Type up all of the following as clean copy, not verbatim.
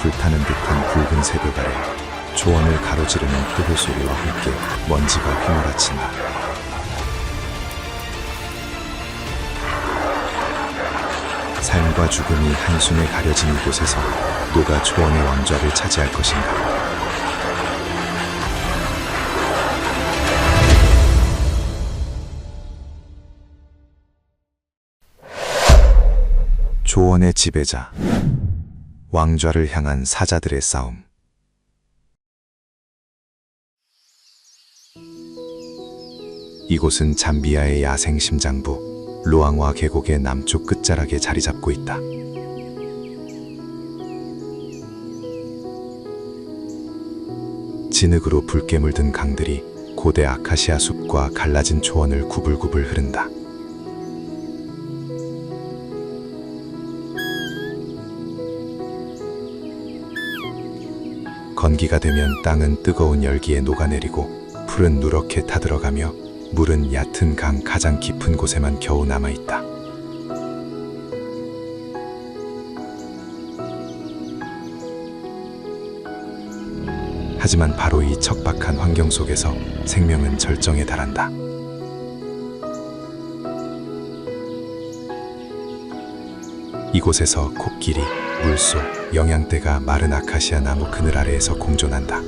불타는 듯한 붉은색을 아래 초원을 가로지르는 푸효 소리와 함께 먼지가 휘몰아친다. 삶과 죽음이 한숨에 가려진 이곳에서 누가 초원의 왕좌를 차지할 것인가? 초원의 지배자, 왕좌를 향한 사자들의 싸움. 이곳은 잠비아의 야생 심장부, 루앙와 계곡의 남쪽 끝자락에 자리 잡고 있다. 진흙으로 붉게 물든 강들이 고대 아카시아 숲과 갈라진 초원을 구불구불 흐른다. 건기가 되면 땅은 뜨거운 열기에 녹아내리고 풀은 누렇게 타들어가며 물은 얕은 강 가장 깊은 곳에만 겨우 남아있다. 하지만 바로 이 척박한 환경 속에서 생명은 절정에 달한다. 이곳에서 코끼리, 물소, 영양대가 마른 아카시아 나무 그늘 아래에서 공존한다.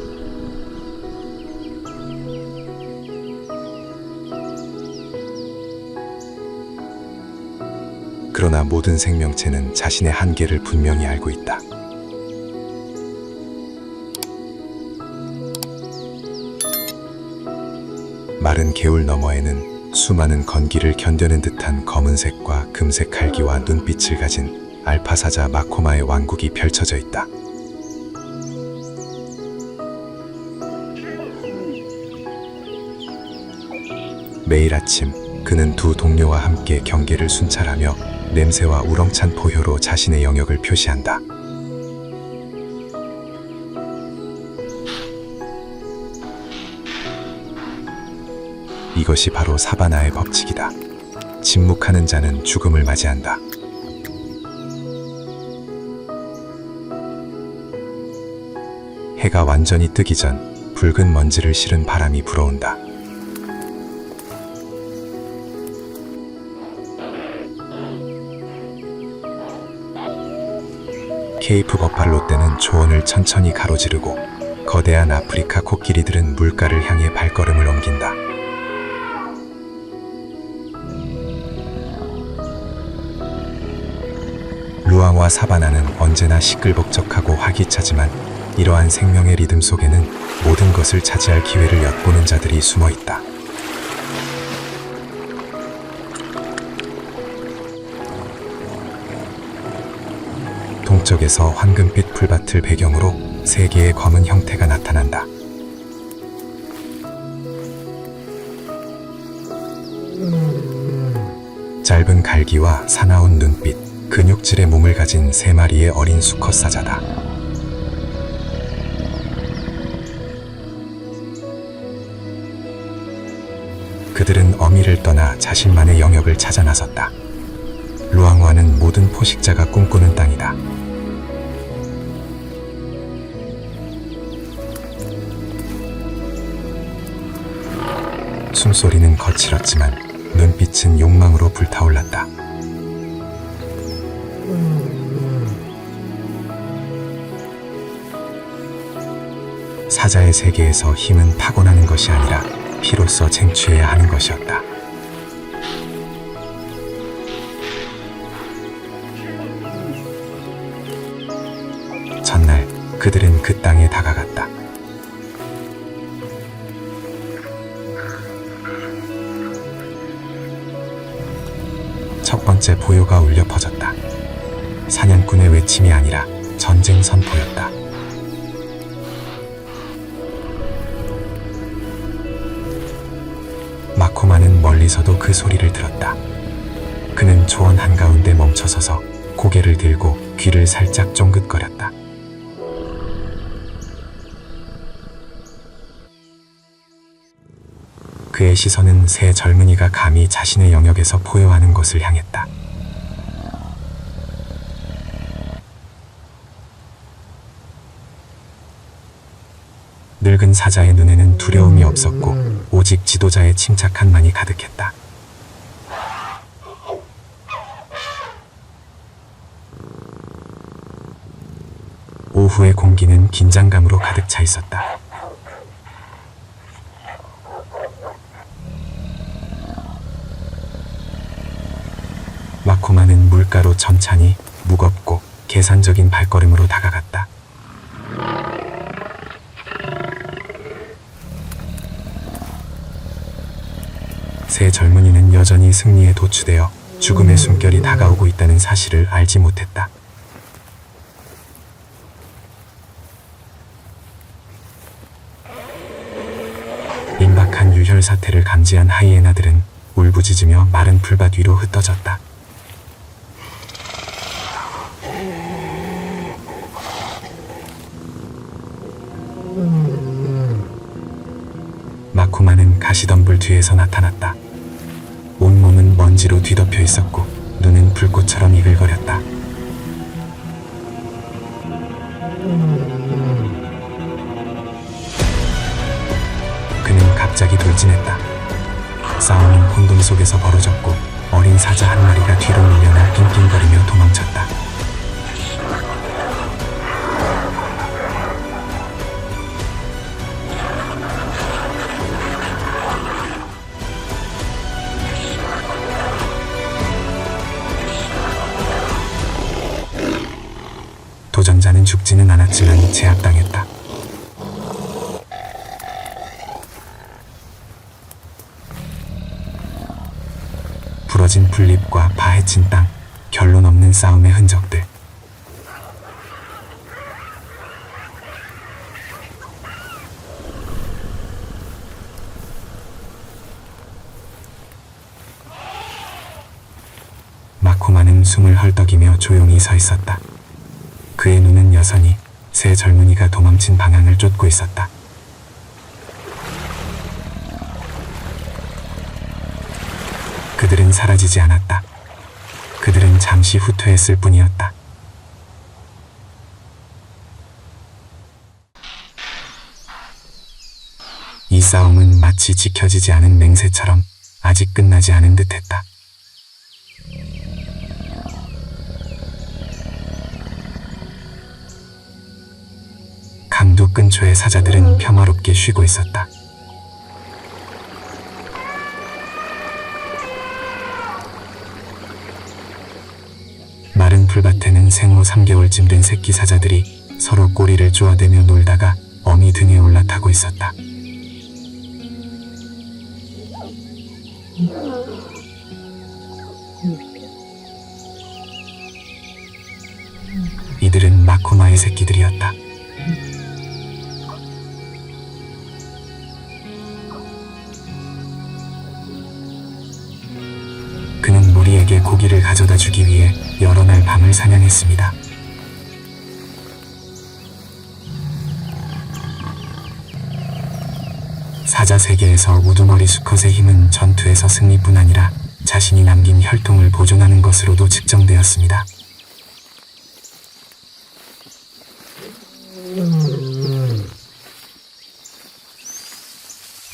그러나 모든 생명체는 자신의 한계를 분명히 알고 있다. 마른 개울 너머에는 수많은 건기를 견뎌낸 듯한 검은색과 금색 갈기와 눈빛을 가진 알파사자 마코마의 왕국이 펼쳐져 있다. 매일 아침 그는 두 동료와 함께 경계를 순찰하며 냄새와 우렁찬 포효로 자신의 영역을 표시한다. 이것이 바로 사바나의 법칙이다. 침묵하는 자는 죽음을 맞이한다. 해가 완전히 뜨기 전 붉은 먼지를 실은 바람이 불어온다. 케이프 버팔로 떼는 초원을 천천히 가로지르고 거대한 아프리카 코끼리들은 물가를 향해 발걸음을 옮긴다. 루앙과 사바나는 언제나 시끌벅적하고 활기차지만 이러한 생명의 리듬 속에는 모든 것을 차지할 기회를 엿보는 자들이 숨어 있다. 동쪽에서 황금빛 풀밭을 배경으로 세 개의 검은 형태가 나타난다. 짧은 갈기와 사나운 눈빛, 근육질의 몸을 가진 세 마리의 어린 수컷 사자다. 그들은 어미를 떠나 자신만의 영역을 찾아 나섰다. 루앙와는 모든 포식자가 꿈꾸는 땅이다. 숨소리는 거칠었지만 눈빛은 욕망으로 불타올랐다. 사자의 세계에서 힘은 타고나는 것이 아니라 피로써 쟁취해야 하는 것이었다. 전날 그들은 그 땅에 다가갔다. 첫 번째 보요가 울려 퍼졌다. 사냥꾼의 외침이 아니라 전쟁 선포였다. 마코마는 멀리서도 그 소리를 들었다. 그는 초원 한가운데 멈춰서서 고개를 들고 귀를 살짝 쫑긋거렸다. 그의 시선은 새 젊은이가 감히 자신의 영역에서 포효하는 것을 향했다. 늙은 사자의 눈에는 두려움이 없었고 오직 지도자의 침착함만이 가득했다. 오후의 공기는 긴장감으로 가득 차 있었다. 마코마는 물가로 천천히 무겁고 계산적인 발걸음으로 다가갔다. 세 젊은이는 여전히 승리에 도취되어 죽음의 숨결이 다가오고 있다는 사실을 알지 못했다. 임박한 유혈 사태를 감지한 하이에나들은 울부짖으며 마른 풀밭 위로 흩어졌다. 마코마는 가시덤불 뒤에서 나타났다. 온몸은 먼지로 뒤덮여 있었고 눈은 불꽃처럼 이글거렸다. 그는 갑자기 돌진했다. 싸움은 혼돈 속에서 벌어졌고 어린 사자 한 마리가 뒤로 밀려나 낑낑거리며 도망쳤다. 도전자는 죽지는 않았지만 제압당했다. 부러진 풀잎과 파헤친 땅, 결론 없는 싸움의 흔적들. 마코마는 숨을 헐떡이며 조용히 서 있었다. 그의 눈은 여전히 세 젊은이가 도망친 방향을 쫓고 있었다. 그들은 사라지지 않았다. 그들은 잠시 후퇴했을 뿐이었다. 이 싸움은 마치 지켜지지 않은 맹세처럼 아직 끝나지 않은 듯했다. 강두 근처의 사자들은 평화롭게 쉬고 있었다. 마른 풀밭에는 생후 3개월쯤 된 새끼 사자들이 서로 꼬리를 쪼아대며 놀다가 어미 등에 올라타고 있었다. 이들은 마코마의 새끼들이었다. 그는 무리에게 고기를 가져다 주기 위해 여러 날 밤을 사냥했습니다. 사자 세계에서 우두머리 수컷의 힘은 전투에서 승리뿐 아니라 자신이 남긴 혈통을 보존하는 것으로도 측정되었습니다.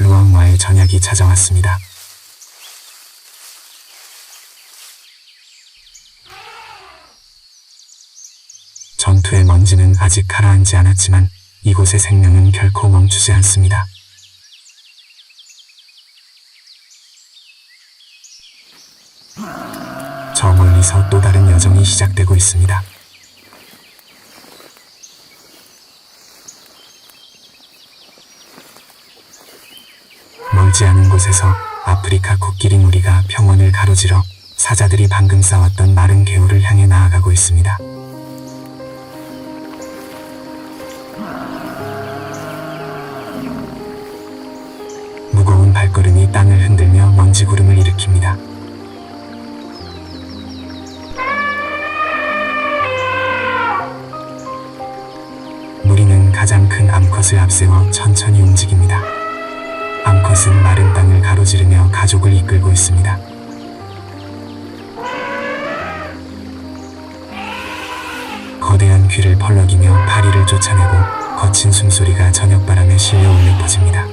루앙와의 전약이 찾아왔습니다. 전투의 먼지는 아직 가라앉지 않았지만 이곳의 생명은 결코 멈추지 않습니다. 저 멀리서 또 다른 여정이 시작되고 있습니다. 멀지 않은 곳에서 아프리카 코끼리 무리가 평원을 가로질러 사자들이 방금 싸웠던 마른 개울을 향해 나아가고 있습니다. 무거운 발걸음이 땅을 흔들며 먼지 구름을 일으킵니다. 무리는 가장 큰 암컷을 앞세워 천천히 움직입니다. 암컷은 마른 땅을 가로지르며 가족을 이끌고 있습니다. 거대한 귀를 펄럭이며 파리를 쫓아내고 거친 숨소리가 저녁바람에 실려 울려 퍼집니다.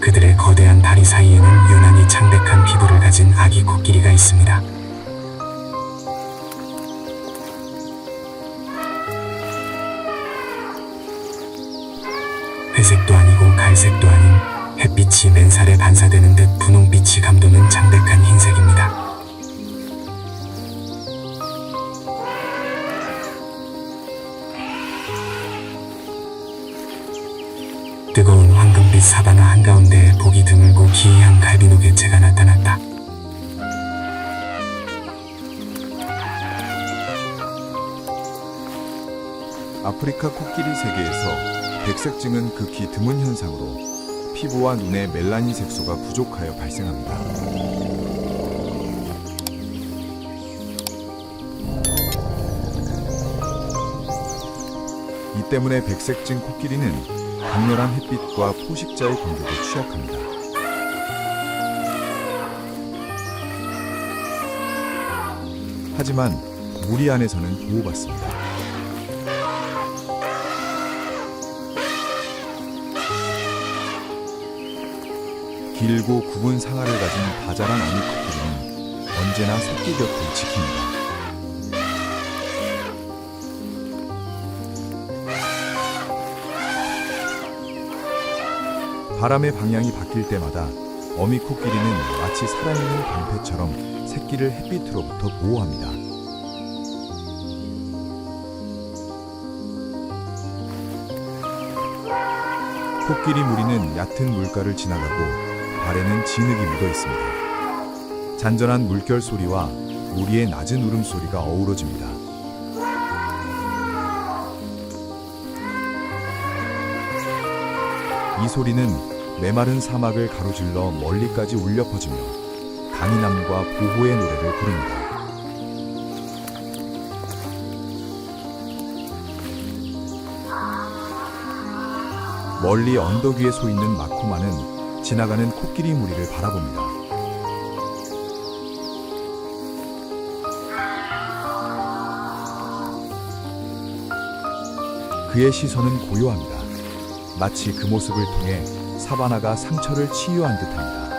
그들의 거대한 다리 사이에는 유난히 창백한 피부를 가진 아기 코끼리가 있습니다. 회색도 아니고 갈색도 아닌 햇빛이 맨살에 반사되는 듯 분홍빛이 감도는 창백한 흰색입니다. 뜨거운 황금빛 사바나 한가운데에 보기 드물고 기이한 갈비노 개체가 나타났다. 아프리카 코끼리 세계에서 백색증은 극히 드문 현상으로 피부와 눈의 멜라닌 색소가 부족하여 발생합니다. 이 때문에 백색증 코끼리는 강렬한 햇빛과 포식자의 공격에 취약합니다. 하지만 무리 안에서는 보호받습니다. 길고 굵은 상아를 가진 다자란 어미 코끼리는 언제나 새끼 곁을 지킵니다. 바람의 방향이 바뀔 때마다 어미 코끼리는 마치 살아있는 방패처럼 새끼를 햇빛으로부터 보호합니다. 코끼리 무리는 얕은 물가를 지나가고 발에는 진흙이 묻어 있습니다. 잔잔한 물결 소리와 무리의 낮은 울음소리가 어우러집니다. 이 소리는 메마른 사막을 가로질러 멀리까지 울려 퍼지며 강인함과 보호의 노래를 부릅니다. 멀리 언덕 위에 서 있는 마코마는 지나가는 코끼리 무리를 바라봅니다. 그의 시선은 고요합니다. 마치 그 모습을 통해 사바나가 상처를 치유한 듯합니다.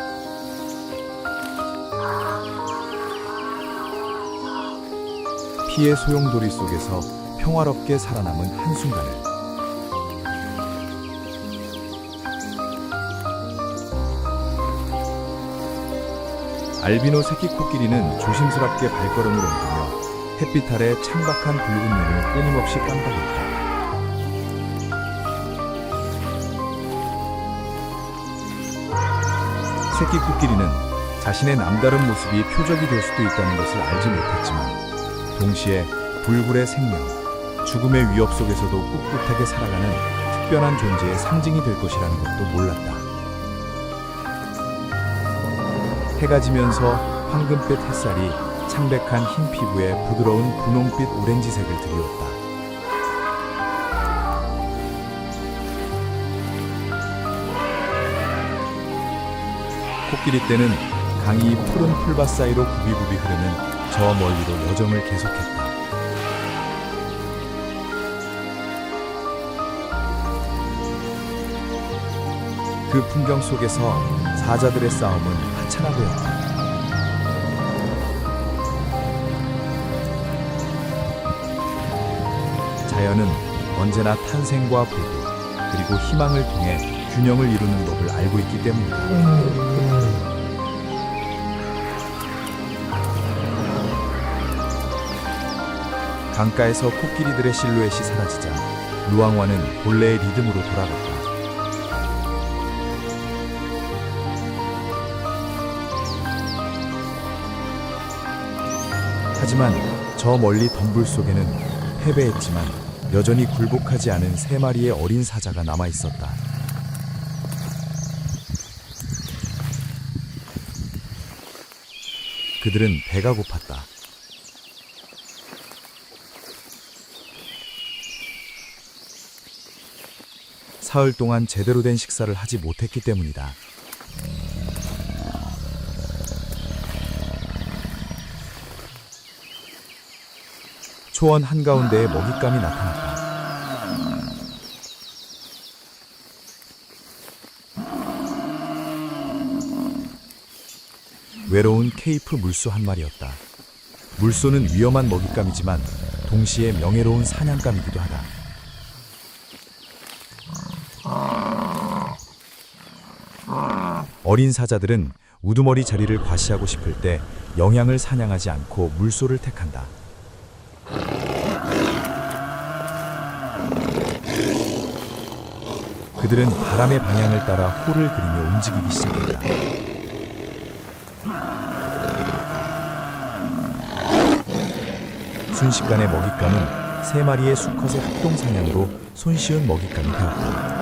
피의 소용돌이 속에서 평화롭게 살아남은 한순간을 알비노 새끼 코끼리는 조심스럽게 발걸음을 옮기며 햇빛 아래 창박한 붉은 눈을 끊임없이 깜빡입니다. 새끼 코끼리는 자신의 남다른 모습이 표적이 될 수도 있다는 것을 알지 못했지만 동시에 불굴의 생명, 죽음의 위협 속에서도 꿋꿋하게 살아가는 특별한 존재의 상징이 될 것이라는 것도 몰랐다. 해가 지면서 황금빛 햇살이 창백한 흰 피부에 부드러운 분홍빛 오렌지색을 드리웠다. 코끼리 떼는 강이 푸른 풀밭 사이로 굽이굽이 흐르는 저 멀리로 여정을 계속했다. 그 풍경 속에서 사자들의 싸움은 하찮아 보였다. 자연은 언제나 탄생과 보도 그리고 희망을 통해 균형을 이루는 법을 알고 있기 때문이다. 강가에서 코끼리들의 실루엣이 사라지자 루앙와는 본래의 리듬으로 돌아갔다. 하지만 저 멀리 덤불 속에는 패배했지만 여전히 굴복하지 않은 3마리의 어린 사자가 남아 있었다. 그들은 배가 고팠다. 사흘 동안 제대로 된 식사를 하지 못했기 때문이다. 초원 한가운데에 먹잇감이 나타났다. 외로운 케이프 물소 한 마리였다. 물소는 위험한 먹잇감이지만 동시에 명예로운 사냥감이기도 하다. 어린 사자들은 우두머리 자리를 과시하고 싶을 때 영양을 사냥하지 않고 물소를 택한다. 그들은 바람의 방향을 따라 호를 그리며 움직이기 시작했다. 순식간에 먹잇감은 3마리의 수컷의 합동 사냥으로 손쉬운 먹잇감이 되었다.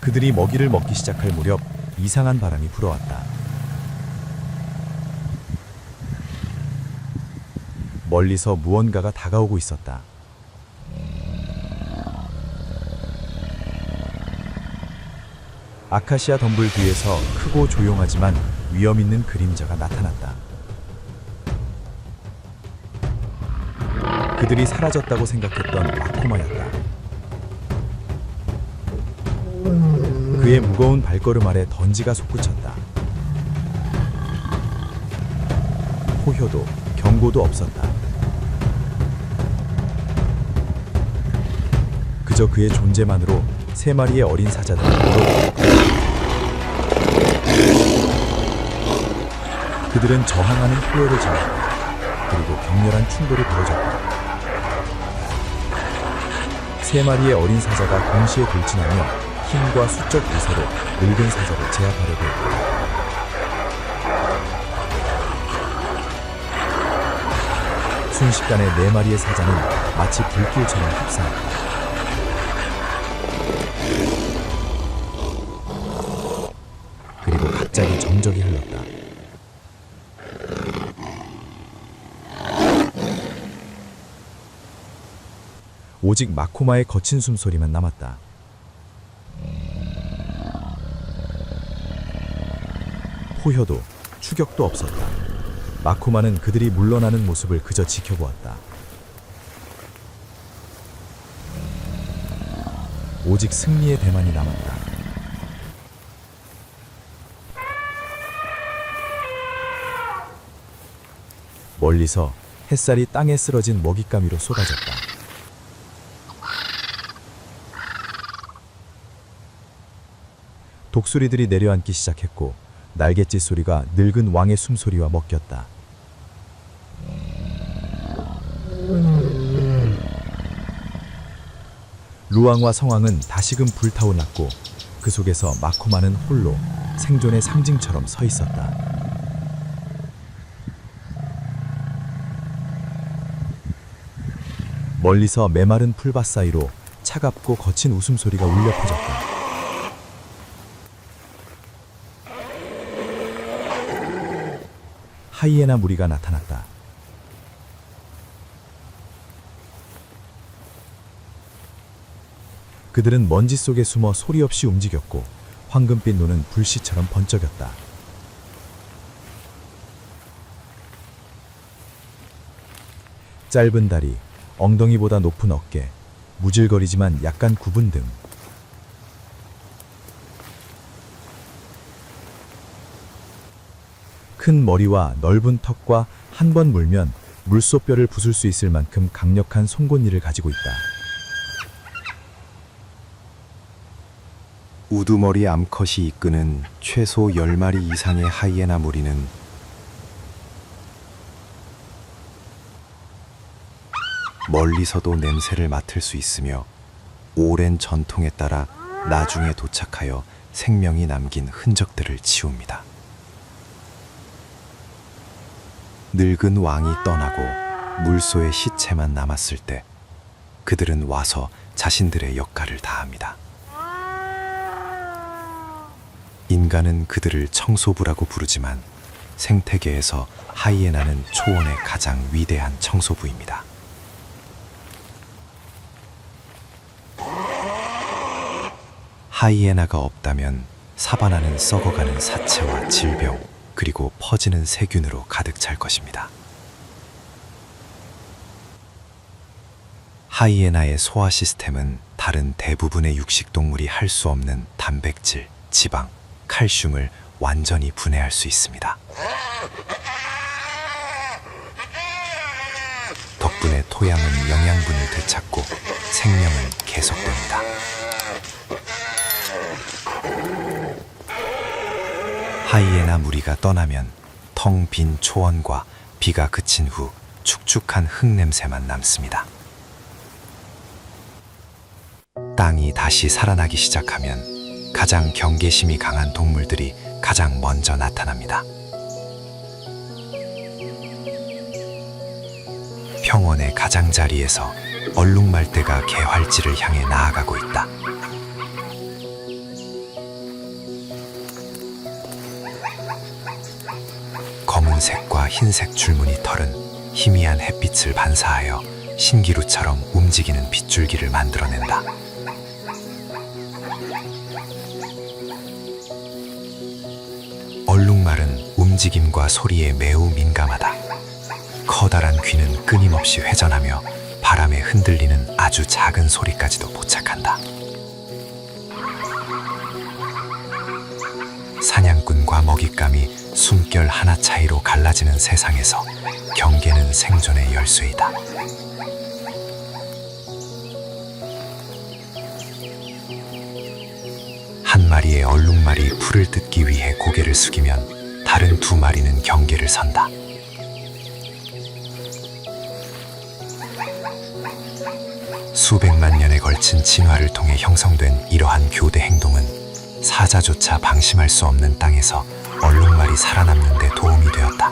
그들이 먹이를 먹기 시작할 무렵 이상한 바람이 불어왔다. 멀리서 무언가가 다가오고 있었다. 아카시아 덤불 뒤에서 크고 조용하지만 위험 있는 그림자가 나타났다. 그들이 사라졌다고 생각했던 마코마였다. 그의 무거운 발걸음 아래 던지가 솟구쳤다. 호효도 경고도 없었다. 그저 그의 존재만으로 3마리의 어린 사자들은 물어버렸다. 그들은 저항하는 호요를 지녔다. 그리고 격렬한 충돌이 벌어졌다. 3마리의 어린 사자가 동시에 돌진하며 힘과 수적 우세로 늙은 사자를 제압하려고 했다. 순식간에 4마리의 사자는 마치 불길처럼 흡사했다. 그리고 갑자기 정적이 흘렀다. 오직 마코마의 거친 숨소리만 남았다. 호효도 추격도 없었다. 마코마는 그들이 물러나는 모습을 그저 지켜보았다. 오직 승리의 대만이 남았다. 멀리서 햇살이 땅에 쓰러진 먹잇감 위로 쏟아졌다. 독수리들이 내려앉기 시작했고 날갯짓 소리가 늙은 왕의 숨소리와 먹혔다. 루왕과 성왕은 다시금 불타올랐고 그 속에서 마코마는 홀로 생존의 상징처럼 서 있었다. 멀리서 메마른 풀밭 사이로 차갑고 거친 웃음소리가 울려 퍼졌다. 하이에나 무리가 나타났다. 그들은 먼지 속에 숨어 소리 없이 움직였고 황금빛 눈은 불씨처럼 번쩍였다. 짧은 다리, 엉덩이보다 높은 어깨, 무질거리지만 약간 굽은 등. 큰 머리와 넓은 턱과 한 번 물면 물소뼈를 부술 수 있을 만큼 강력한 송곳니를 가지고 있다. 우두머리 암컷이 이끄는 최소 10마리 이상의 하이에나 무리는 멀리서도 냄새를 맡을 수 있으며 오랜 전통에 따라 나중에 도착하여 생명이 남긴 흔적들을 치웁니다. 늙은 왕이 떠나고 물소의 시체만 남았을 때 그들은 와서 자신들의 역할을 다합니다. 인간은 그들을 청소부라고 부르지만 생태계에서 하이에나는 초원의 가장 위대한 청소부입니다. 하이에나가 없다면 사바나는 썩어가는 사체와 질병, 그리고 퍼지는 세균으로 가득 찰 것입니다. 하이에나의 소화 시스템은 다른 대부분의 육식동물이 할 수 없는 단백질, 지방, 칼슘을 완전히 분해할 수 있습니다. 덕분에 토양은 영양분을 되찾고 생명은 계속됩니다. 하이에나 무리가 떠나면 텅 빈 초원과 비가 그친 후 축축한 흙냄새만 남습니다. 땅이 다시 살아나기 시작하면 가장 경계심이 강한 동물들이 가장 먼저 나타납니다. 평원의 가장자리에서 얼룩말대가 개활지를 향해 나아가고 있다. 검은색과 흰색 줄무늬 털은 희미한 햇빛을 반사하여 신기루처럼 움직이는 빗줄기를 만들어낸다. 얼룩말은 움직임과 소리에 매우 민감하다. 커다란 귀는 끊임없이 회전하며 바람에 흔들리는 아주 작은 소리까지도 포착한다. 사냥꾼과 먹잇감이 숨결 하나 차이로 갈라지는 세상에서 경계는 생존의 열쇠이다. 한 마리의 얼룩말이 풀을 뜯기 위해 고개를 숙이면 다른 두 마리는 경계를 선다. 수백만 년에 걸친 진화를 통해 형성된 이러한 교대 행동은 사자조차 방심할 수 없는 땅에서 얼룩말이 살아남는 데 도움이 되었다.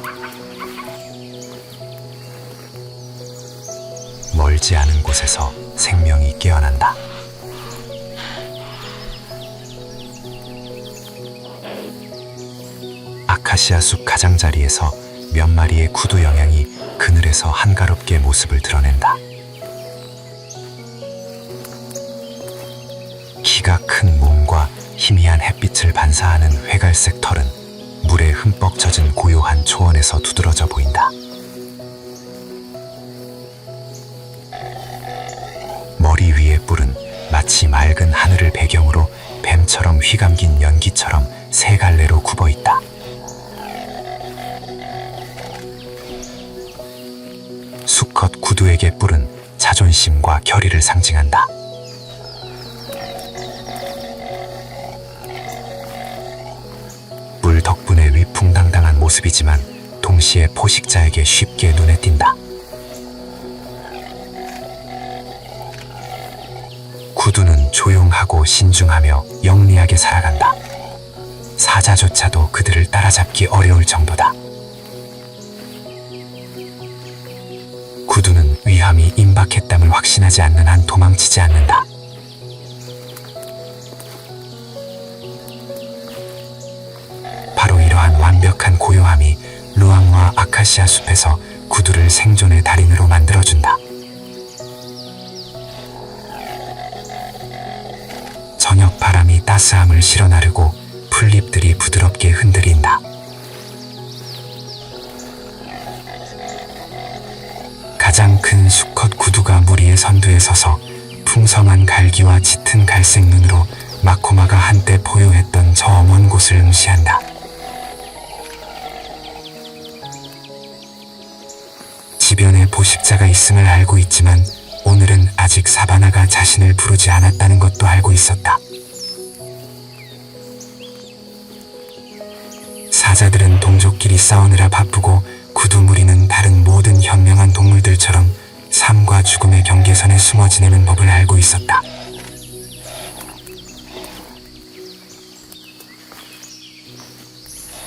멀지 않은 곳에서 생명이 깨어난다. 아카시아 숲 가장자리에서 몇 마리의 구두 영양이 그늘에서 한가롭게 모습을 드러낸다. 키가 큰 몸과 희미한 햇빛을 반사하는 회갈색 털은 물에 흠뻑 젖은 고요한 초원에서 두드러져 보인다. 머리 위의 뿔은 마치 맑은 하늘을 배경으로 뱀처럼 휘감긴 연기처럼 세 갈래로 굽어 있다. 수컷 구두에게 뿔은 자존심과 결의를 상징한다. 뿔 덕분에 위풍당당한 모습이지만 동시에 포식자에게 쉽게 눈에 띈다. 구두는 조용하고 신중하며 영리하게 살아간다. 사자조차도 그들을 따라잡기 어려울 정도다. 구두는 위험이 임박했담을 확신하지 않는 한 도망치지 않는다. 바로 이러한 완벽한 고요함이 루앙와 아카시아 숲에서 구두를 생존의 달인으로 만들어준다. 저녁 바람이 따스함을 실어 나르고 풀잎들이 부드럽게 흔들린다. 가장 큰 수컷 구두가 무리의 선두에 서서 풍성한 갈기와 짙은 갈색 눈으로 마코마가 한때 보유했던 저 먼 곳을 응시한다. 지변에 포식자가 있음을 알고 있지만 오늘은 아직 사바나가 자신을 부르지 않았다는 것도 알고 있었다. 사자들은 동족끼리 싸우느라 바쁘고 구두 무리는 다른 모든 현명한 동물들처럼 삶과 죽음의 경계선에 숨어 지내는 법을 알고 있었다.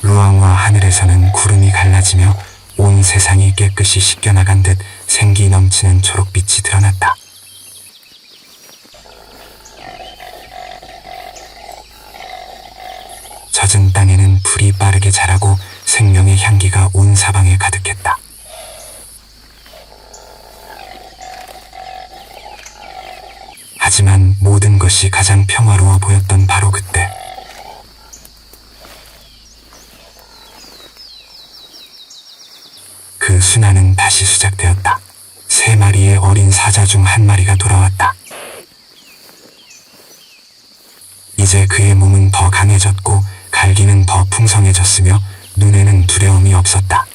루앙와 하늘에서는 구름이 갈라지며 온 세상이 깨끗이 씻겨나간 듯 생기 넘치는 초록빛이 드러났다. 젖은 땅에는 풀이 빠르게 자라고 생명의 향기가 온 사방에 가득했다. 하지만 모든 것이 가장 평화로워 보였던 바로 그때 그 순환은 다시 시작되었다. 3마리의 어린 사자 중 한 마리가 돌아왔다. 이제 그의 몸은 더 강해졌고 갈기는 더 풍성해졌으며 눈에는 두려움이 없었다.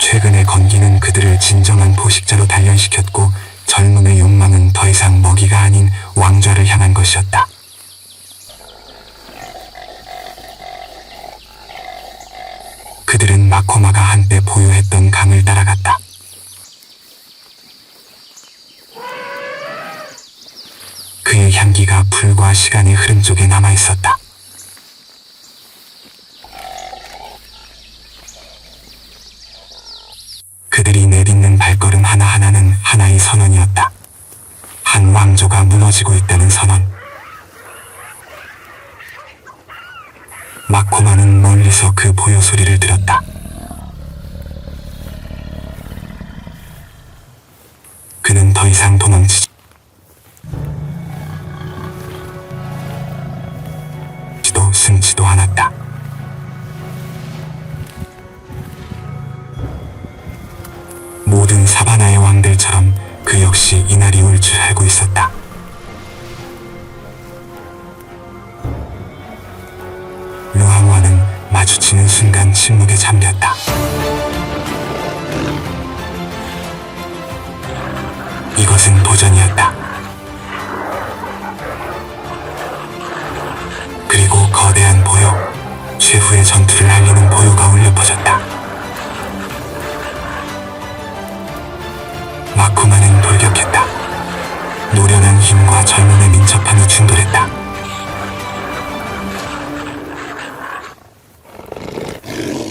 최근의 건기는 그들을 진정한 포식자로 단련시켰고 젊음의 욕망은 더 이상 먹이가 아닌 왕좌를 향한 것이었다. 그들은 마코마가 한때 보유했던 강을 따라갔다. 그의 향기가 불과 시간의 흐름 속에 남아있었다. 그들이 내딛는 발걸음 하나하나는 하나의 선언이었다. 한 왕조가 무너지고 있다는 선언. 마코마는 멀리서 그 보요 소리를 들었다. 그는 더 이상 도망치지도 숨지도 않았다. 모든 사바나의 왕들처럼 그 역시 이날이 올 줄 알고 있었다. 루앙와는 마주치는 순간 침묵에 잠겼다. 이것은 도전이었다. 그리고 거대한 보요, 최후의 전투를 알리는 보요가 울려 퍼졌다. 마코마는 돌격했다. 노련한 힘과 젊음의 민첩함이 충돌했다.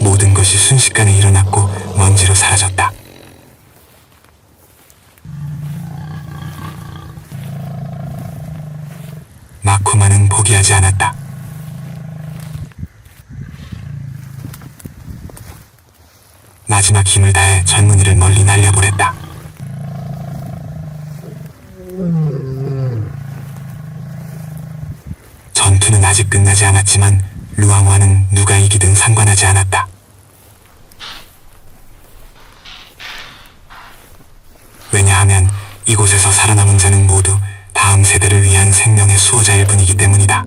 모든 것이 순식간에 일어났고 먼지로 사라졌다. 마코마는 포기하지 않았다. 마지막 힘을 다해 젊은이를 멀리 날려보냈다. 전투는 아직 끝나지 않았지만 루앙와는 누가 이기든 상관하지 않았다. 왜냐하면 이곳에서 살아남은 자는 모두 다음 세대를 위한 생명의 수호자일 뿐이기 때문이다.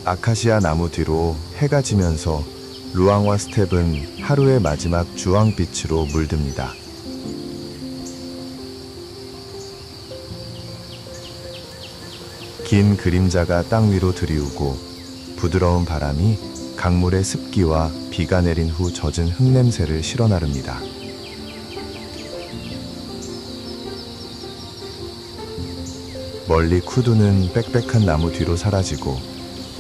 아카시아 나무 뒤로 해가 지면서 루앙와 스텝은 하루의 마지막 주황빛으로 물듭니다. 긴 그림자가 땅 위로 드리우고 부드러운 바람이 강물의 습기와 비가 내린 후 젖은 흙냄새를 실어 나릅니다. 멀리 쿠두는 빽빽한 나무 뒤로 사라지고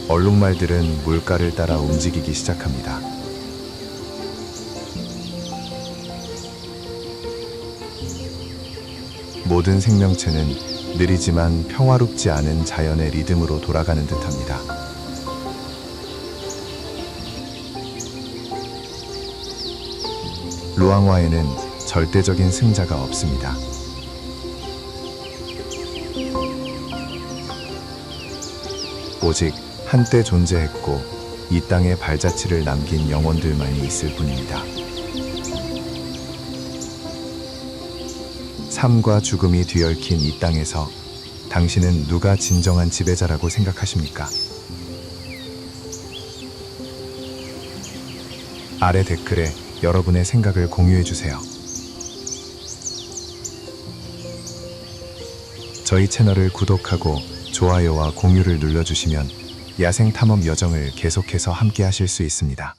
얼룩말들은 물가를 따라 움직이기 시작합니다. 모든 생명체는 느리지만 평화롭지 않은 자연의 리듬으로 돌아가는 듯합니다. 루앙와에는 절대적인 승자가 없습니다. 오직 한때 존재했고 이 땅에 발자취를 남긴 영혼들만이 있을 뿐입니다. 삶과 죽음이 뒤얽힌 이 땅에서 당신은 누가 진정한 지배자라고 생각하십니까? 아래 댓글에 여러분의 생각을 공유해주세요. 저희 채널을 구독하고 좋아요와 공유를 눌러주시면 야생 탐험 여정을 계속해서 함께 하실 수 있습니다.